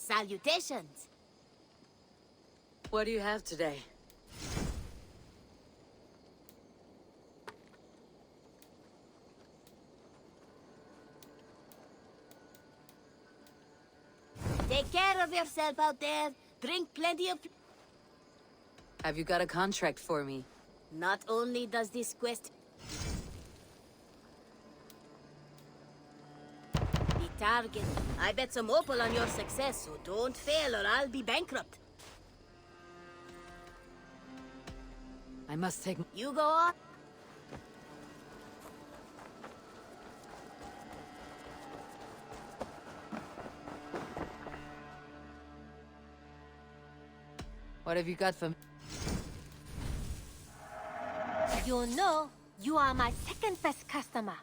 Salutations! What do you have today? Take care of yourself out there. Drink plenty of... Have you got a contract for me? Not only does this quest... be target. I bet some opal on your success, so don't fail or I'll be bankrupt. I must take... You go on. What have you got for me? You know, you are my second best customer.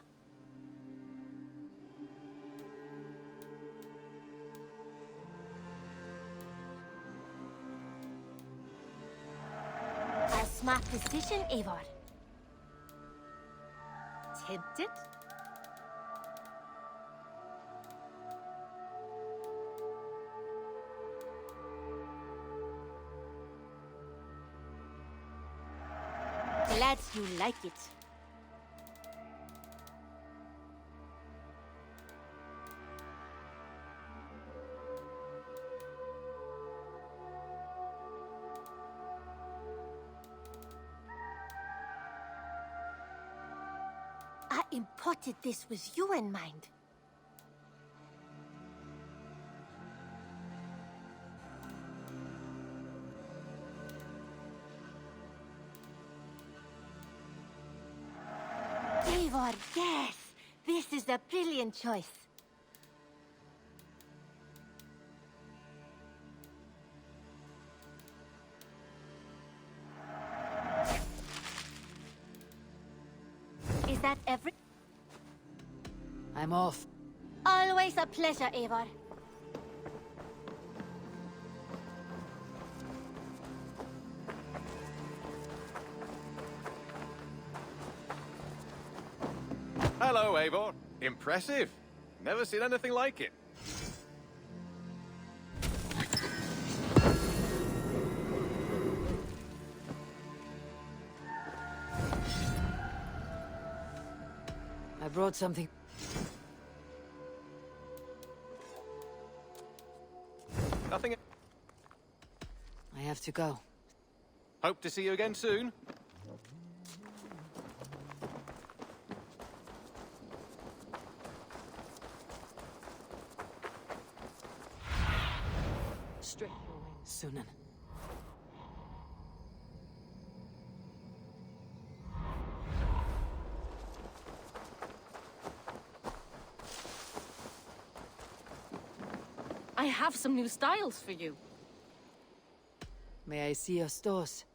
A smart decision, Eivor. Tempted? Glad you like it. I imported this with you in mind. Eivor, yes! This is a brilliant choice. Is that every... I'm off. Always a pleasure, Eivor. Hello, Eivor. Impressive. Never seen anything like it. I brought something. Nothing. I have to go. Hope to see you again soon. Straight your way, Sunan. I have some new styles for you. May I see your stores?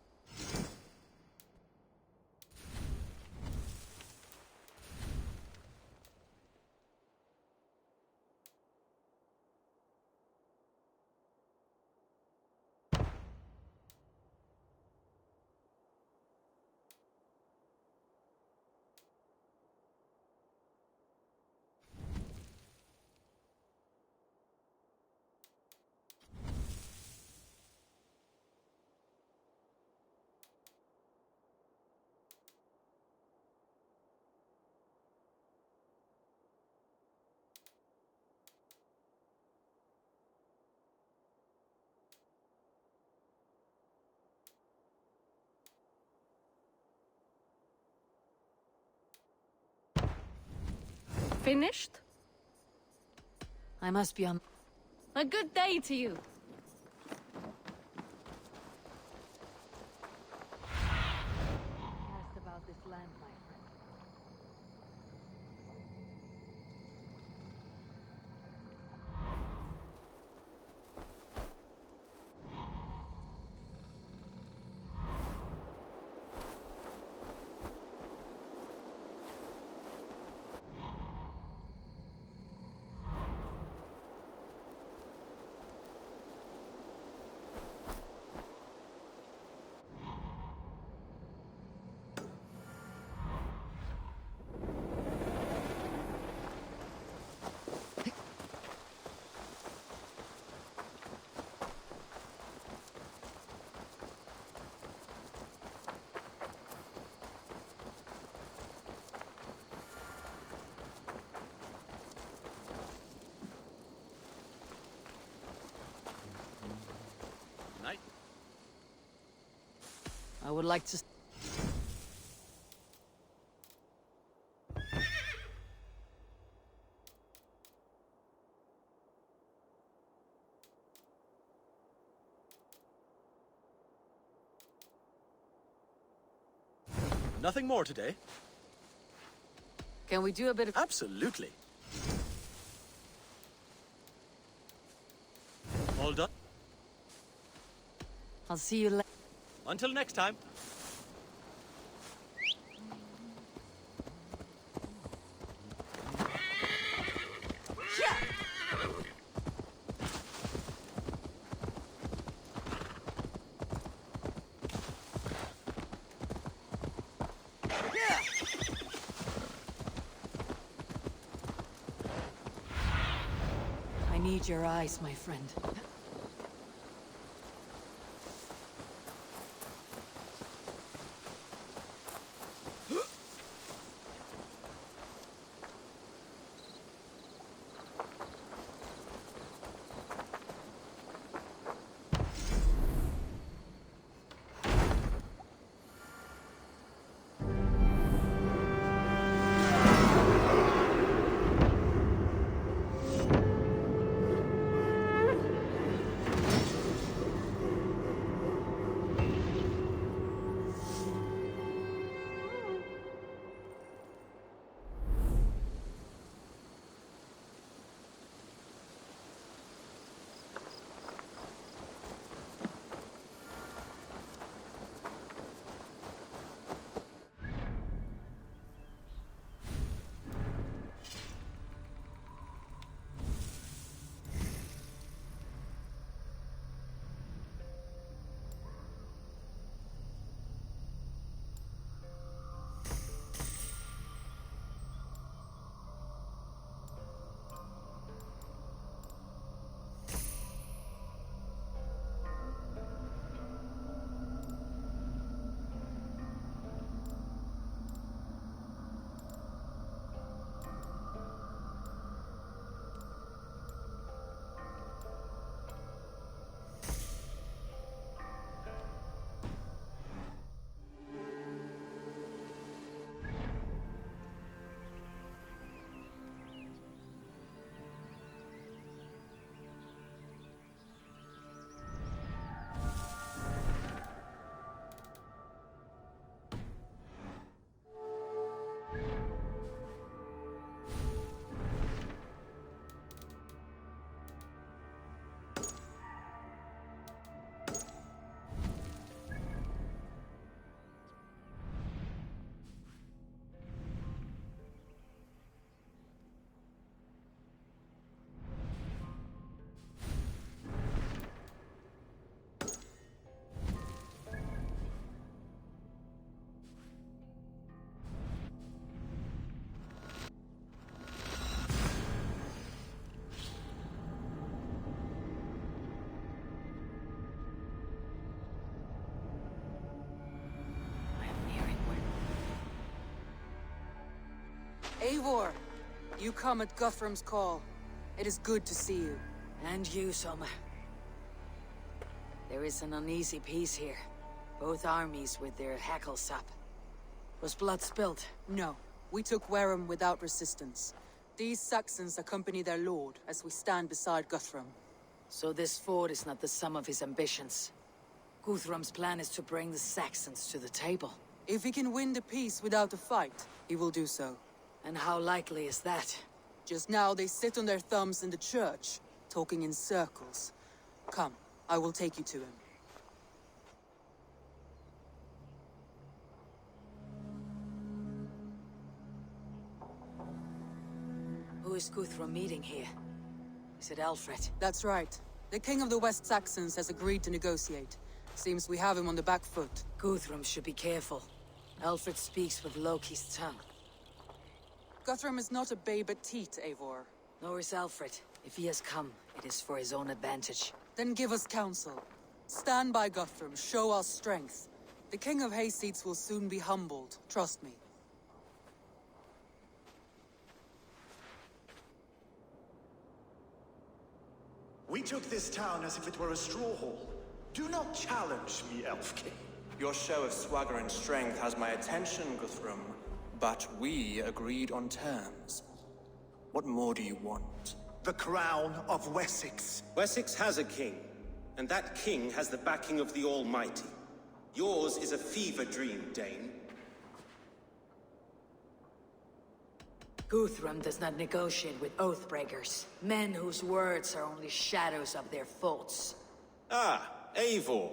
Finished? I must be on... A good day to you. Asked about this land, my friend. would like to... Nothing more today? Can we do a bit of... Absolutely. All done? I'll see you later. Until next time. I need your eyes, my friend. Eivor, you come at Guthrum's call. It is good to see you. And you, Soma. There is an uneasy peace here. Both armies with their hackles up. Was blood spilled? No. We took Wareham without resistance. These Saxons accompany their lord as we stand beside Guthrum. So this fort is not the sum of his ambitions. Guthrum's plan is to bring the Saxons to the table. If he can win the peace without a fight, he will do so. And how likely is that? Just now they sit on their thumbs in the church, talking in circles. Come, I will take you to him. Who is Guthrum meeting here? Is it Alfred? That's right. The king of the West Saxons has agreed to negotiate. Seems we have him on the back foot. Guthrum should be careful. Alfred speaks with Loki's tongue. Guthrum is not a babe at teat, Eivor. Nor is Alfred. If he has come, it is for his own advantage. Then give us counsel. Stand by Guthrum, show our strength. The king of Hayseeds will soon be humbled, trust me. We took this town as if it were a straw hole. Do not challenge me, Elf King. Your show of swagger and strength has my attention, Guthrum, but we agreed on terms. What more do you want? The crown of Wessex. Wessex has a king, and that king has the backing of the Almighty. Yours is a fever dream, Dane. Guthrum does not negotiate with oathbreakers, men whose words are only shadows of their faults. Ah, Eivor.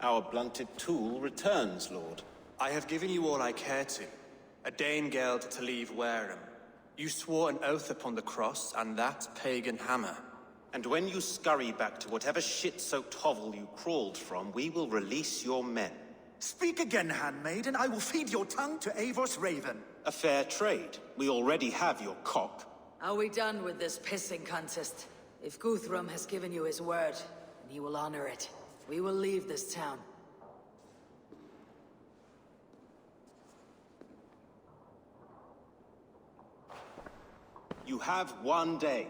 Our blunted tool returns, Lord. I have given you all I care to. A Danegeld to leave Wareham. You swore an oath upon the cross, and that pagan hammer. And when you scurry back to whatever shit-soaked hovel you crawled from, we will release your men. Speak again, handmaid, and I will feed your tongue to Eivor's raven. A fair trade. We already have your cock. Are we done with this pissing contest? If Guthrum has given you his word, and he will honor it, we will leave this town. You have 1 day.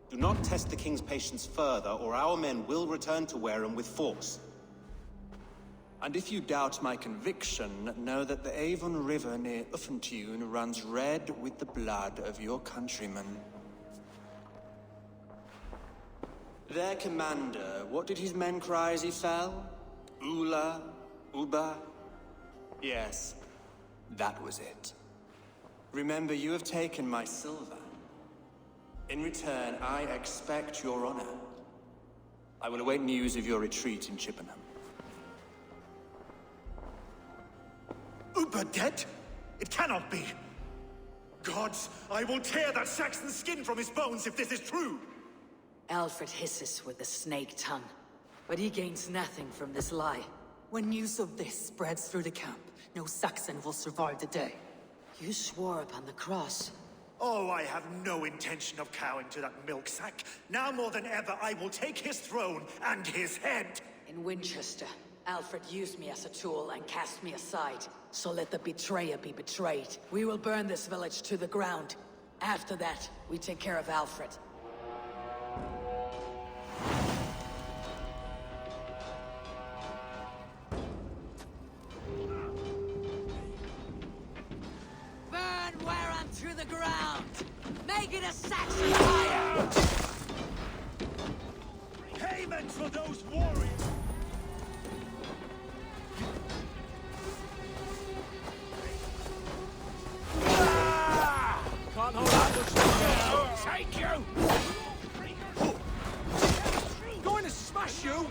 Do not test the king's patience further, or our men will return to Wareham with force. And if you doubt my conviction, know that the Avon River near Uffentune runs red with the blood of your countrymen. Their commander, what did his men cry as he fell? Ula? Uba? Yes, that was it. Remember, you have taken my silver. In return, I expect your honor. I will await news of your retreat in Chippenham. Uber dead? It cannot be. Gods, I will tear that Saxon's skin from his bones if this is true. Alfred hisses with a snake tongue, but he gains nothing from this lie. When news of this spreads through the camp, no Saxon will survive the day. You swore upon the cross. Oh, I have no intention of cowing to that milksack. Now more than ever, I will take his throne and his head. In Winchester, Alfred used me as a tool and cast me aside. So let the betrayer be betrayed. We will burn this village to the ground. After that, we take care of Alfred. Burn Wareham to the ground! Make it a Saxon fire! Payment for those warriors! Can't hold out much longer. Take you! Going to smash you!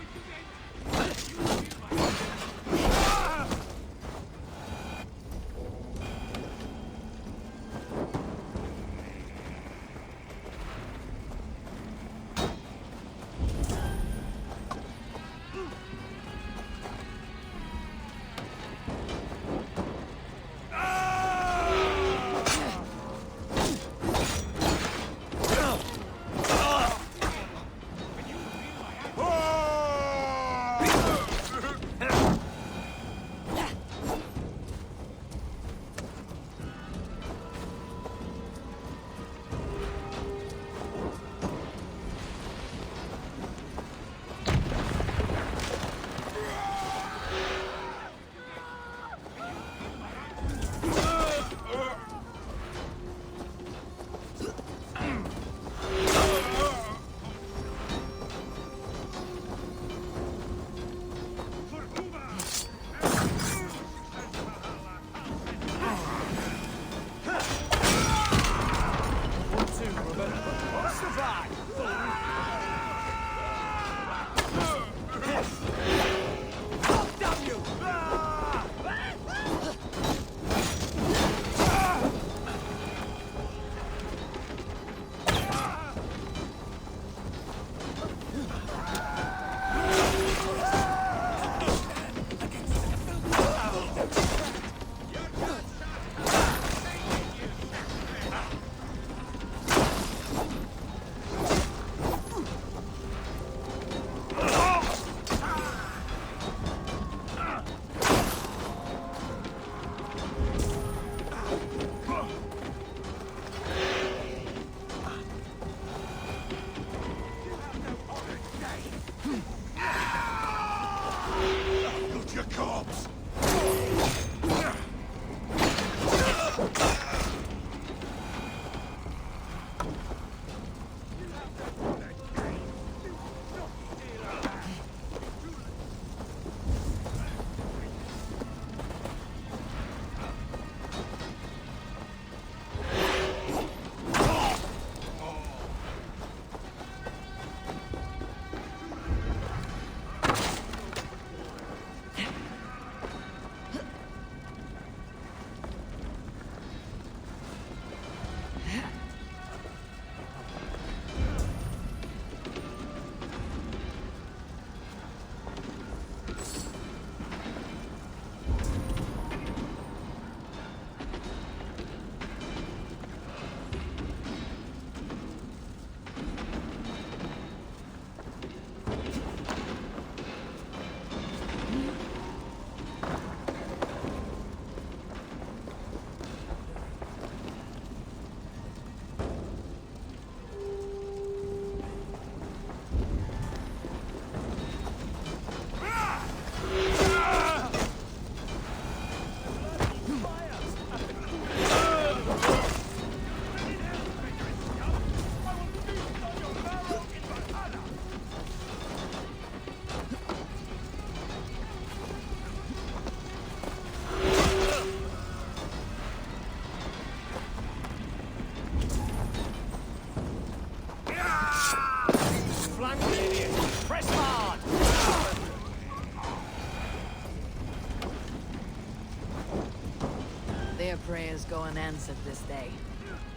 Freya's going ends at this day.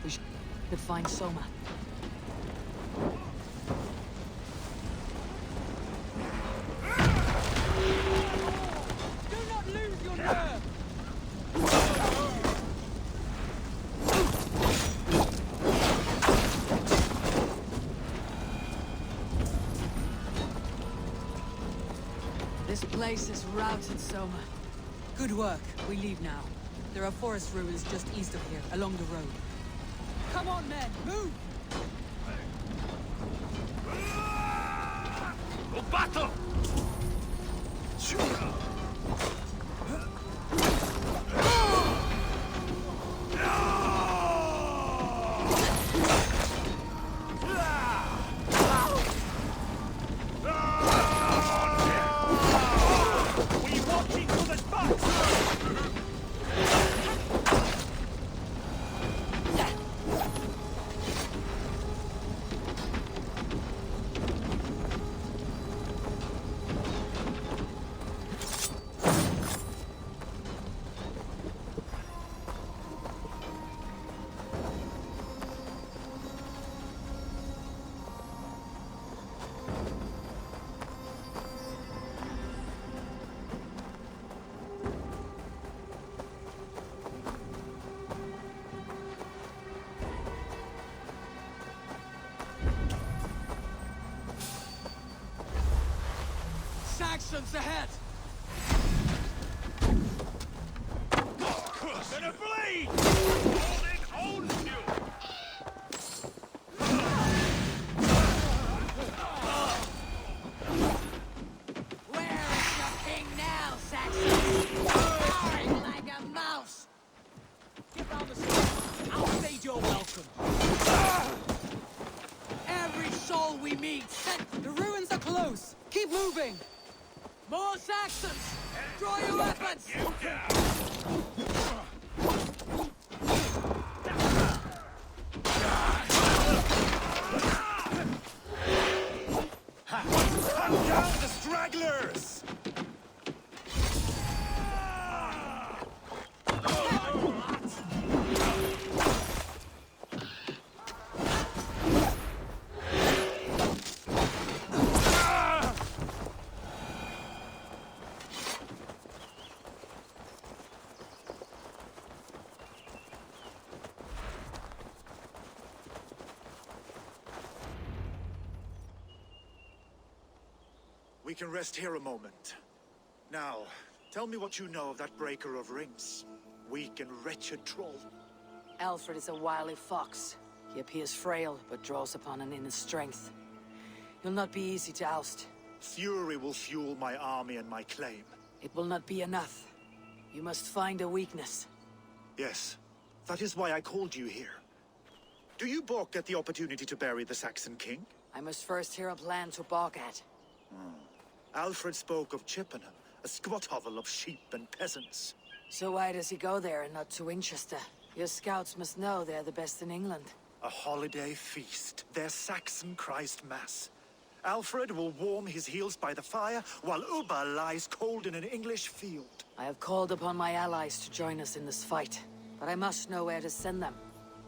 We could find Soma. Do not lose your nerve! This place is routed, Soma. Good work. We leave now. There are forest ruins just east of here, along the road. Come on, men! Move! For battle! We walking to the spot! Saxons ahead! Gonna bleed! Holding hold you! Where is your king now, Saxon? Roaring like a mouse! Get round the side. I'll say you're welcome. Every soul we meet, the ruins are close! Keep moving! More Saxons! Draw your weapons! Hunt down the stragglers! We can rest here a moment. Now, tell me what you know of that breaker of rings. Weak and wretched troll. Alfred is a wily fox. He appears frail, but draws upon an inner strength. He'll not be easy to oust. Fury will fuel my army and my claim. It will not be enough. You must find a weakness. Yes, that is why I called you here. Do you balk at the opportunity to bury the Saxon king? I must first hear a plan to balk at. Alfred spoke of Chippenham, a squat hovel of sheep and peasants. So why does he go there and not to Winchester? Your scouts must know they're the best in England. A holiday feast, their Saxon Christ Mass. Alfred will warm his heels by the fire, while Ubba lies cold in an English field. I have called upon my allies to join us in this fight, but I must know where to send them.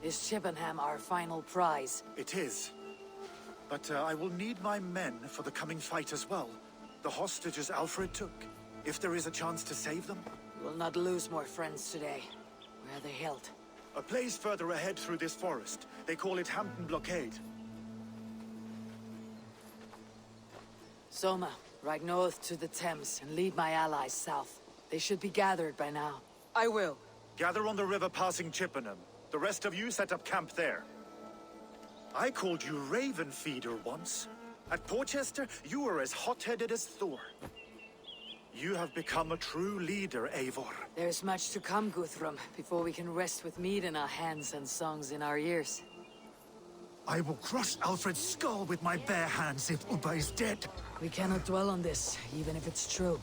Is Chippenham our final prize? It is. But I will need my men for the coming fight as well. The hostages Alfred took. If there is a chance to save them. We will not lose more friends today. Where are they held? A place further ahead through this forest. They call it Hampton Blockade. Soma, ride north to the Thames and lead my allies south. They should be gathered by now. I will. Gather on the river passing Chippenham. The rest of you set up camp there. I called you Raven Feeder once. At Porchester, you were as hot-headed as Thor. You have become a true leader, Eivor. There's much to come, Guthrum, before we can rest with mead in our hands and songs in our ears. I will crush Alfred's skull with my bare hands if Ubba is dead. We cannot dwell on this, even if it's true.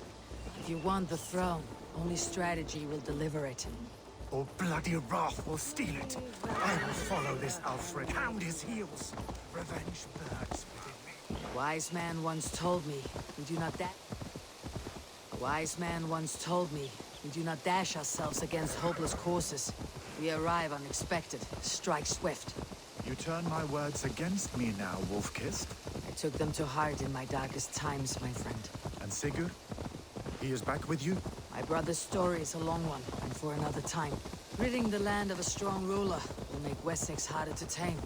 If you want the throne, only strategy will deliver it. Or bloody wrath will steal it. I will follow this Alfred, hound his heels. Revenge burns within me. A wise man once told me, we do not dash ourselves against hopeless courses. We arrive unexpected. Strike swift. You turn my words against me now, Wolf-Kissed. I took them to heart in my darkest times, my friend. And Sigurd? He is back with you? My brother's story is a long one, and for another time. Ridding the land of a strong ruler will make Wessex harder to tame.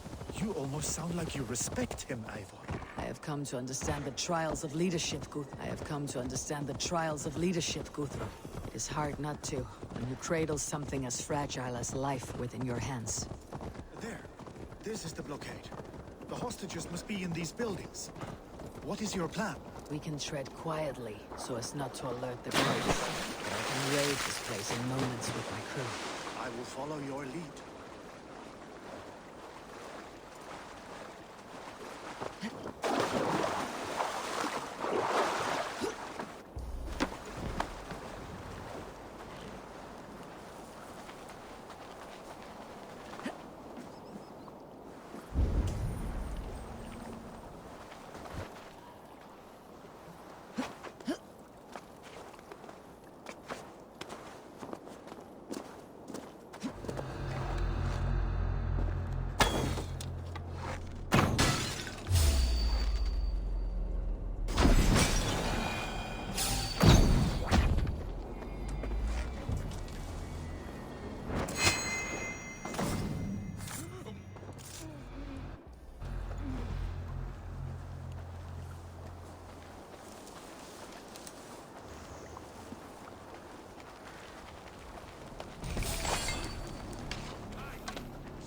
You almost sound like you respect him, Eivor. I have come to understand the trials of leadership, Guthrum. It is hard not to, when you cradle something as fragile as life within your hands. There. This is the blockade. The hostages must be in these buildings. What is your plan? We can tread quietly, so as not to alert the guards. But I can raise this place in moments with my crew. I will follow your lead.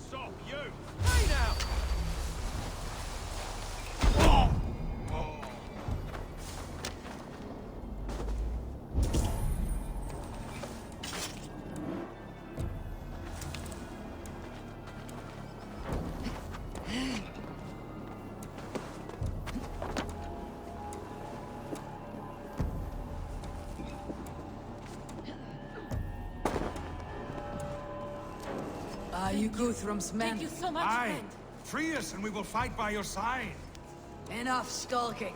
Stop, you! Hey now! Are you Guthrum's men? Thank you so much, Aye! friend. Free us and we will fight by your side! Enough skulking.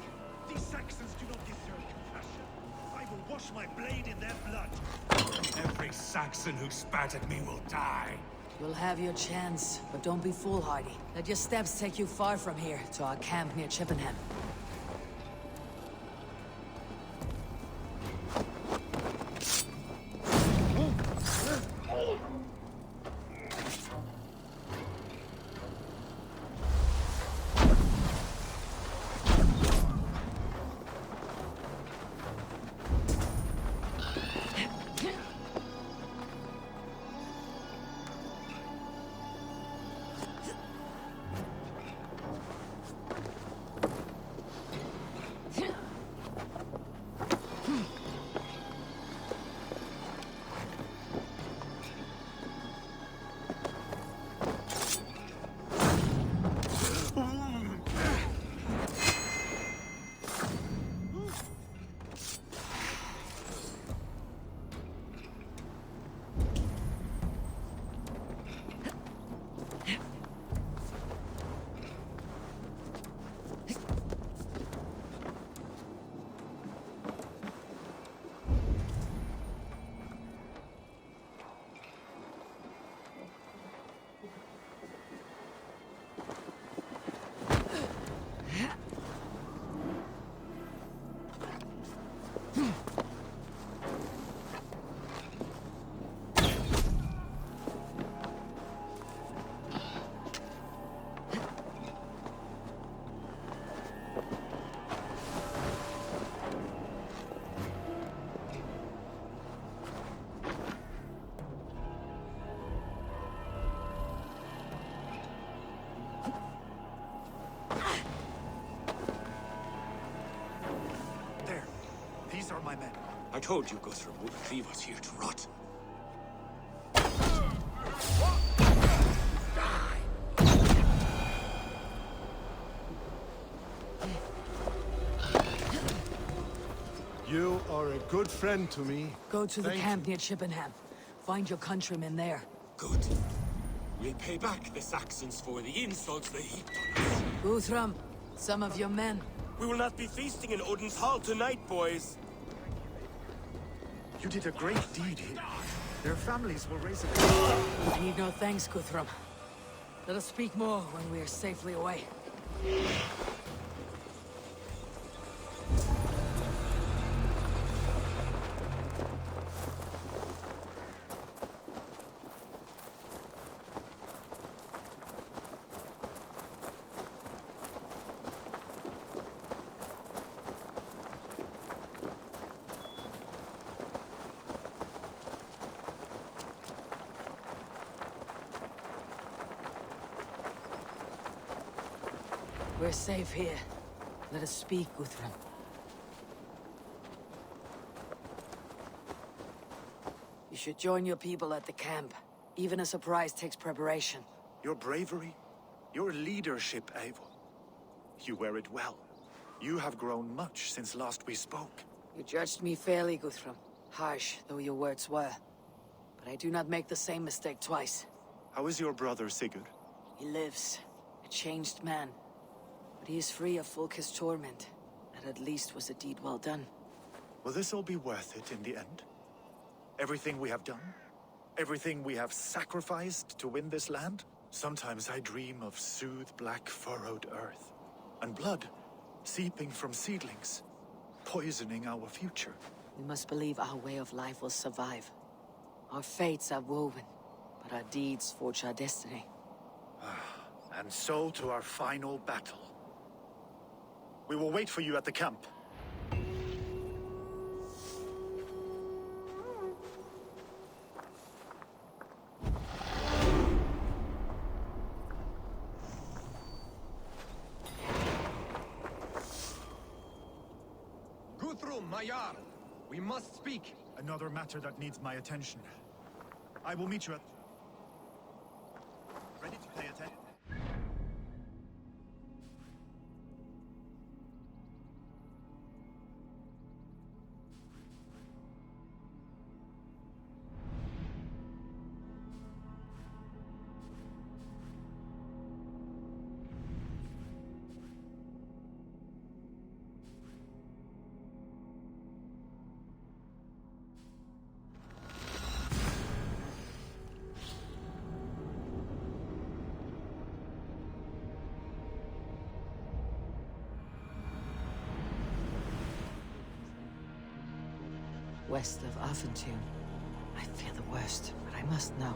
These Saxons do not deserve compassion. I will wash my blade in their blood. Every Saxon who spat at me will die! You'll have your chance, but don't be foolhardy. Let your steps take you far from here, to our camp near Chippenham. These are my men. I told you Guthrum wouldn't leave us here to rot. You are a good friend to me. Go to the Thank camp near Chippenham. Find your countrymen there. Good. We'll pay back the Saxons for the insults they heaped on us. Guthrum, some of your men. We will not be feasting in Odin's hall tonight, boys. You did a great deed here. Their families will raise it. I need no thanks, Guthrum. Let us speak more when we are safely away. We're safe here. Let us speak, Guthrum. You should join your people at the camp. Even a surprise takes preparation. Your bravery, your leadership, Eivor. You wear it well. You have grown much since last we spoke. You judged me fairly, Guthrum. Harsh though your words were. But I do not make the same mistake twice. How is your brother, Sigurd? He lives, a changed man. But he is free of Fulke's torment. That at least was a deed well done. Will this all be worth it in the end? Everything we have done? Everything we have sacrificed to win this land? Sometimes I dream of soothed black furrowed earth. And blood seeping from seedlings, poisoning our future. We must believe our way of life will survive. Our fates are woven, but our deeds forge our destiny. And so to our final battle. We will wait for you at the camp. Guthrum, my Jarl, we must speak. Another matter that needs my attention. I will meet you at... Ready to pay attention? West of Affentune. I fear the worst, but I must know.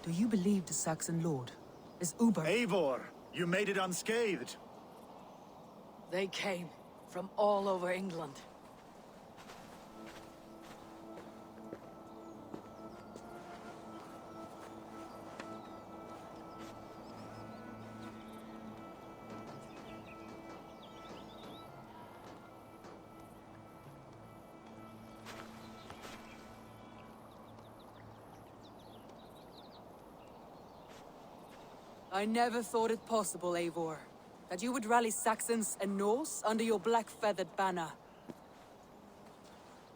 Do you believe the Saxon lord? Is Uber... Eivor, you made it unscathed. They came from all over England. I never thought it possible, Eivor, that you would rally Saxons and Norse under your black-feathered banner.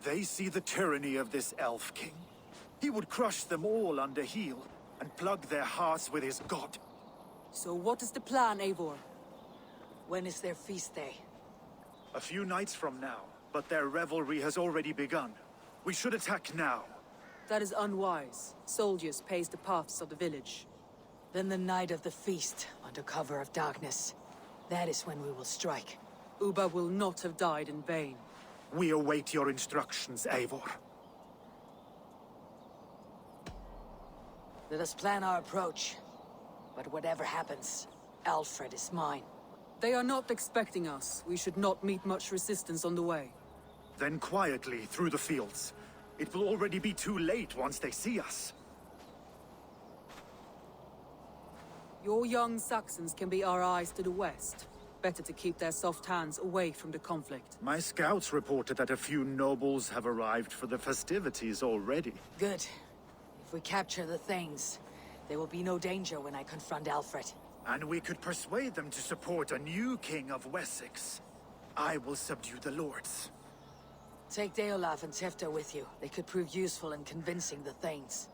They see the tyranny of this elf king. He would crush them all under heel and plug their hearts with his god. So what is the plan, Eivor? When is their feast day? A few nights from now, But their revelry has already begun. We should attack now. That is unwise. Soldiers pace the paths of the village. Then the night of the feast, under cover of darkness. That is when we will strike. Uba will not have died in vain. We await your instructions, Eivor. Let us plan our approach. But whatever happens, Alfred is mine. They are not expecting us. We should not meet much resistance on the way. Then quietly through the fields. It will already be too late once they see us. Your young Saxons can be our eyes to the west. Better to keep their soft hands away from the conflict. My scouts reported that a few nobles have arrived for the festivities already. Good. If we capture the Thanes, there will be no danger when I confront Alfred. And we could persuade them to support a new king of Wessex. I will subdue the lords. Take Deolaf and Tifta with you. They could prove useful in convincing the Thanes.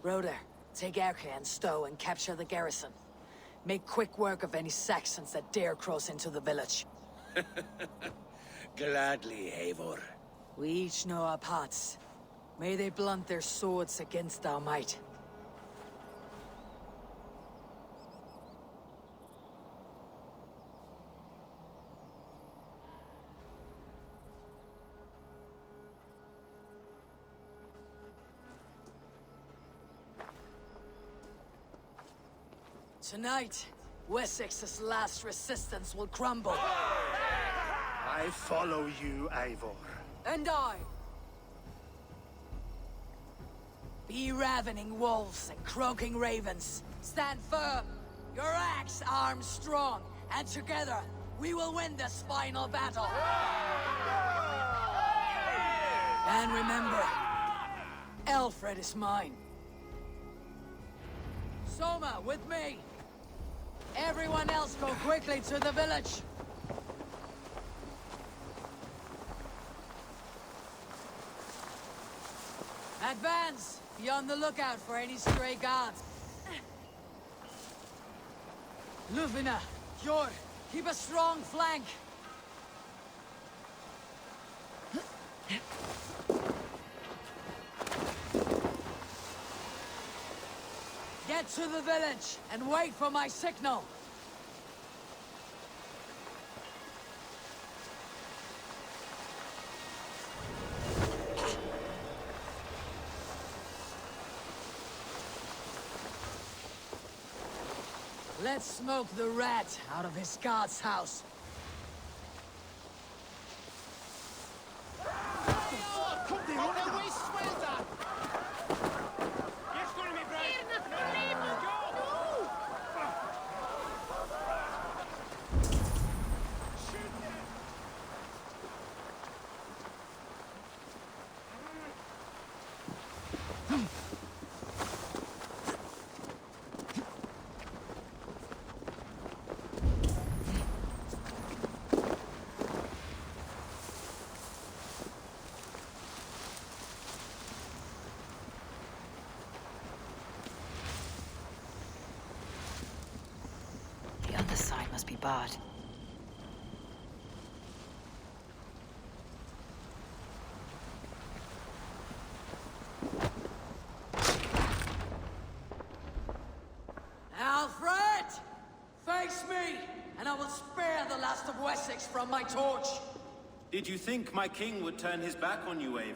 Roder, take Erke and Stowe and capture the garrison. Make quick work of any Saxons that dare cross into the village. Gladly, Eivor. We each know our parts. May they blunt their swords against our might. Tonight, Wessex's last resistance will crumble. I follow you, Eivor. And I! Be ravening wolves and croaking ravens. Stand firm, your axe armed strong, and together, we will win this final battle. And remember, Alfred is mine. Soma, with me! Everyone else go quickly to the village! Advance! Be on the lookout for any stray guards. Lufina, Jor, keep a strong flank! Get to the village and wait for my signal. Let's smoke the rat out of his guard's house. The other side must be barred. Alfred! Face me, and I will spare the last of Wessex from my torch! Did you think my king would turn his back on you, Eivor?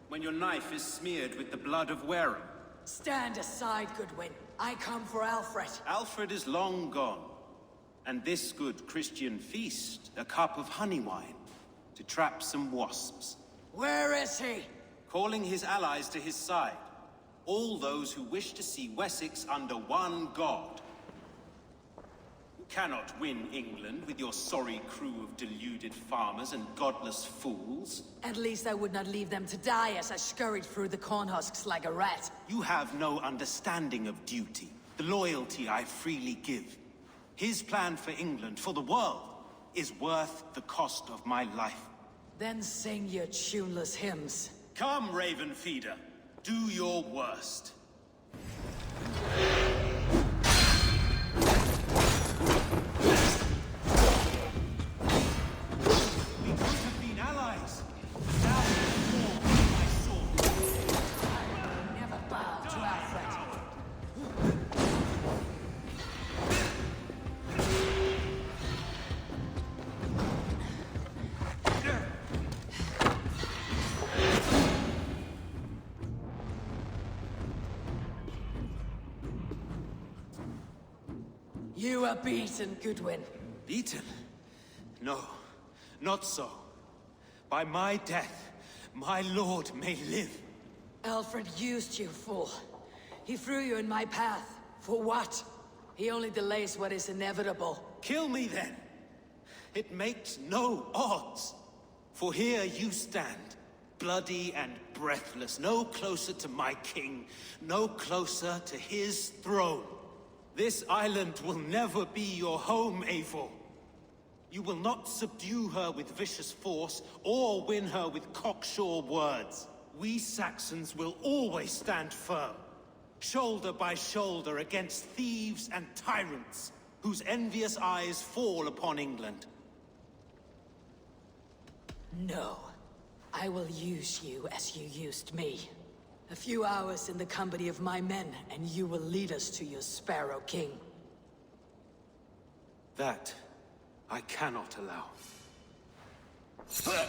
When your knife is smeared with the blood of Wareham? Stand aside, Goodwin. I come for Alfred. Alfred is long gone. And this good Christian feast, a cup of honey wine, to trap some wasps. Where is he? Calling his allies to his side. All those who wish to see Wessex under one god. You cannot win England with your sorry crew of deluded farmers and godless fools. At least I would not leave them to die as I scurried through the corn husks like a rat. You have no understanding of duty, the loyalty I freely give. His plan for England, for the world, is worth the cost of my life. Then sing your tuneless hymns. Come, Raven Feeder. Do your worst. We could have been allies. You are beaten, Goodwin. Beaten? No, not so. By my death, my lord may live. Alfred used you, fool. He threw you in my path. For what? He only delays what is inevitable. Kill me then. It makes no odds. For here you stand, bloody and breathless, no closer to my king, no closer to his throne. This island will never be your home, Eivor. You will not subdue her with vicious force, or win her with cocksure words. We Saxons will always stand firm, shoulder by shoulder against thieves and tyrants, whose envious eyes fall upon England. No. I will use you as you used me. A few hours in the company of my men, and you will lead us to your Sparrow King. That I cannot allow. Soldier!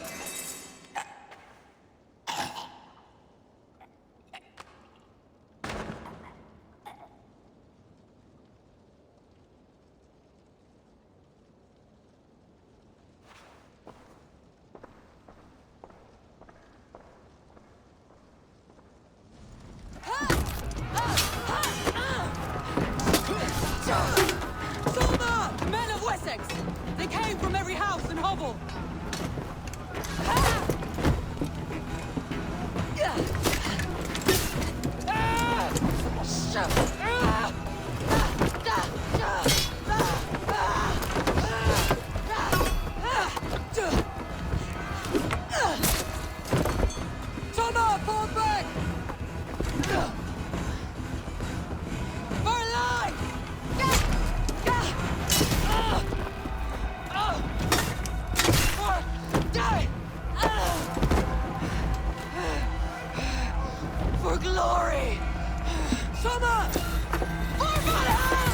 Men of Wessex! They came from every house and hovel! Thomas, fall back! For life! For glory! Summer! For Valhalla!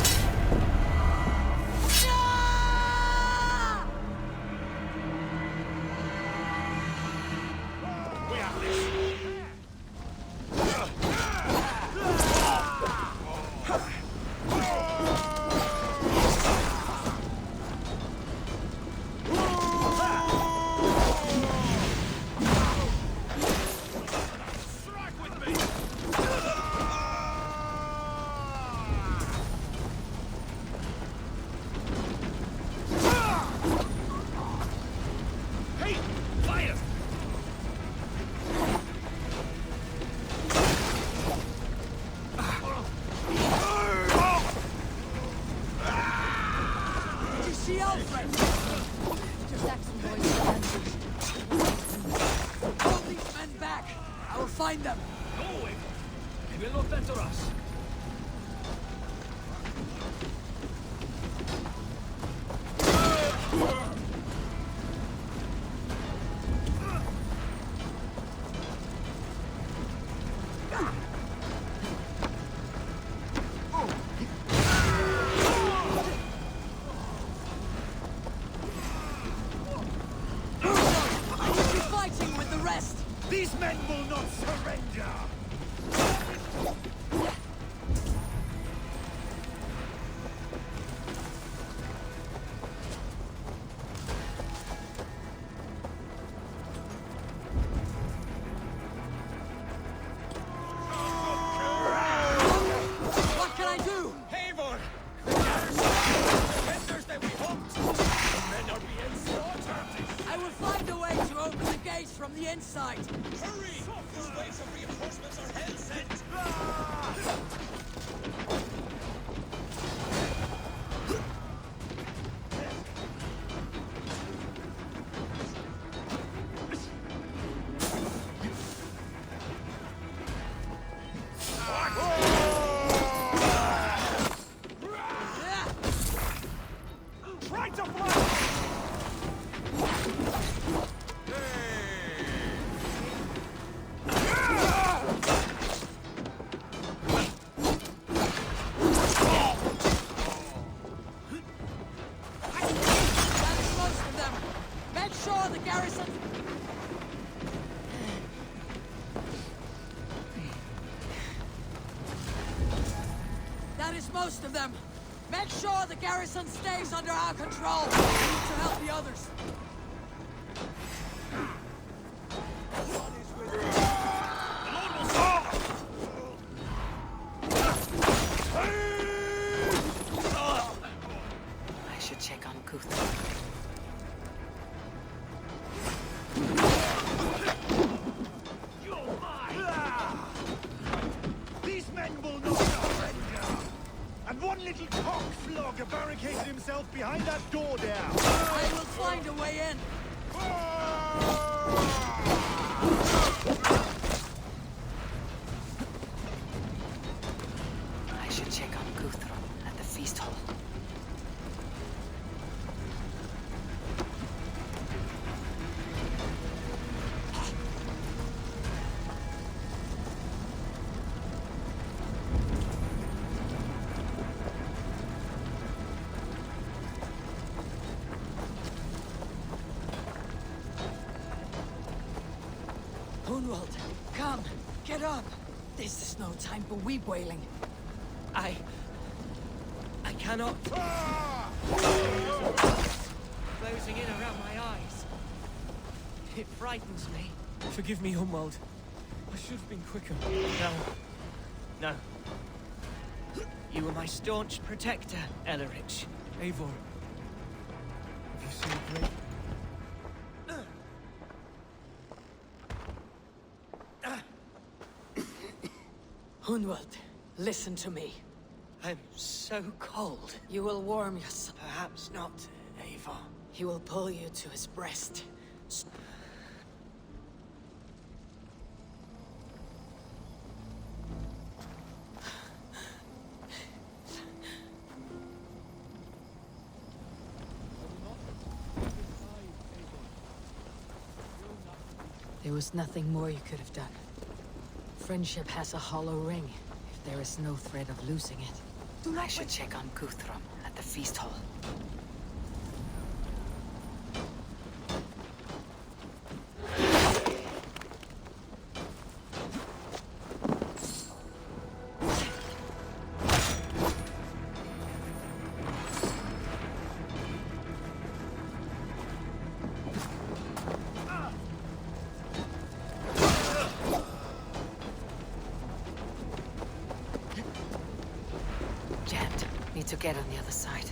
We have this. See Alfred! Just Saxon boys and Hold these men back! I will find them! No, Eivor. They will not enter us. Be fighting with the rest! These men will not surrender! What can I do? Eivor! The defenders that we hoped! The men are being slaughtered! I will find a way to open the gates from the inside! Hurry! These waves of reinforcements are hell-sent! Try to fly! That is most of them! Make sure the garrison... That is most of them! Make sure the garrison stays under our control. We need to help the others. I should check on Guthrum. These men will not surrender! And one little cockflogger barricaded himself behind that door there! I will find a way in! I should check on Guthrum at the feast hall. Hunwald, come, get up. This is no time for weep wailing. I cannot. Closing in around my eyes. It frightens me. Forgive me, Humwald. I should have been quicker. No. You were my staunch protector, Ellerich. Eivor, have you seen a great... Hunwald, listen to me. I'm so cold. You will warm yourself. Perhaps not, Eivor. He will pull you to his breast. There was nothing more you could have done. Friendship has a hollow ring, if there is no threat of losing it. I should check on Guthrum at the feast hall. Jammed. Need to get on the other side.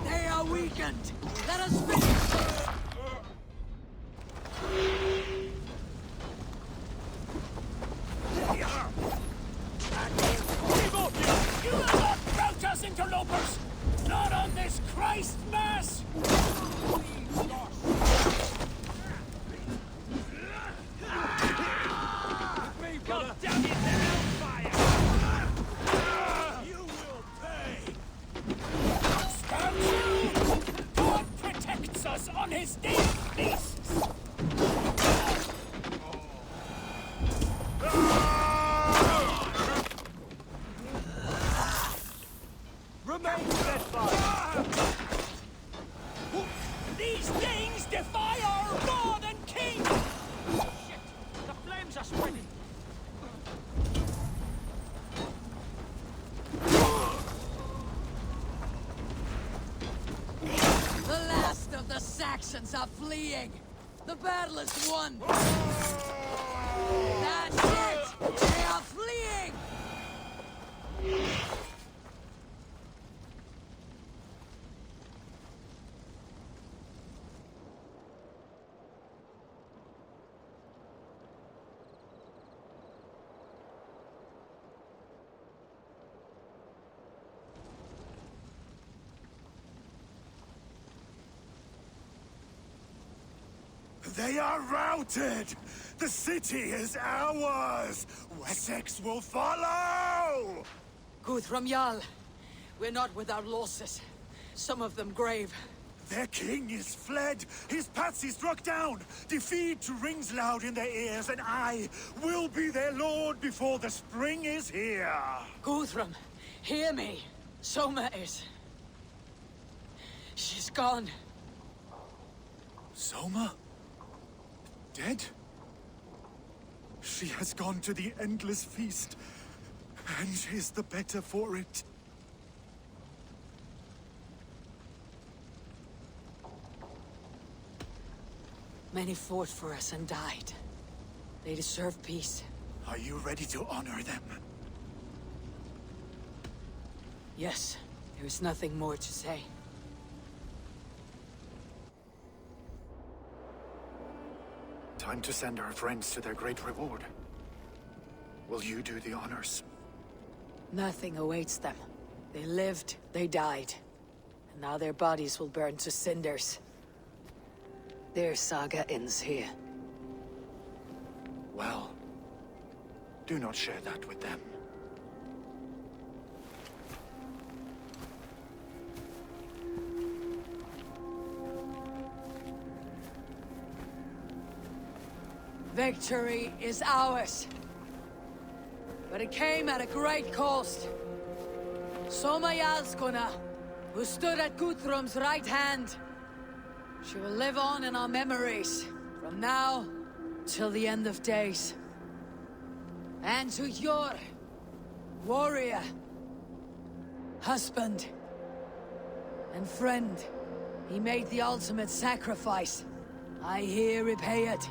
They are weakened! Let us finish! You will not rout us, interlopers! Not on this Christ Mass! God damn it, the hellfire! You will pay! Stand still! God protects us on his day of feasts! Remain steadfast! These things defy our God and King! Shit! The flames are spreading! The last of the Saxons are fleeing! The battle is won! That's it! They are fleeing! They are routed! The city is ours! Wessex will follow! Guthrum Jarl, we're not without losses. Some of them grave. Their king is fled! His patsy struck down! Defeat rings loud in their ears, and I will be their lord before the spring is here! Guthrum, hear me. Soma is... She's gone. Soma? Dead? She has gone to the endless feast, and is the better for it. Many fought for us and died. They deserve peace. Are you ready to honor them? Yes, there is nothing more to say. Time to send our friends to their great reward. Will you do the honors? Nothing awaits them. They lived, they died. And now their bodies will burn to cinders. Their saga ends here. Well, do not share that with them. Victory is ours. But it came at a great cost. Soma Jarlskona, who stood at Guthrum's right hand. She will live on in our memories, from now till the end of days. And to your warrior, husband, and friend, he made the ultimate sacrifice. I here repay it.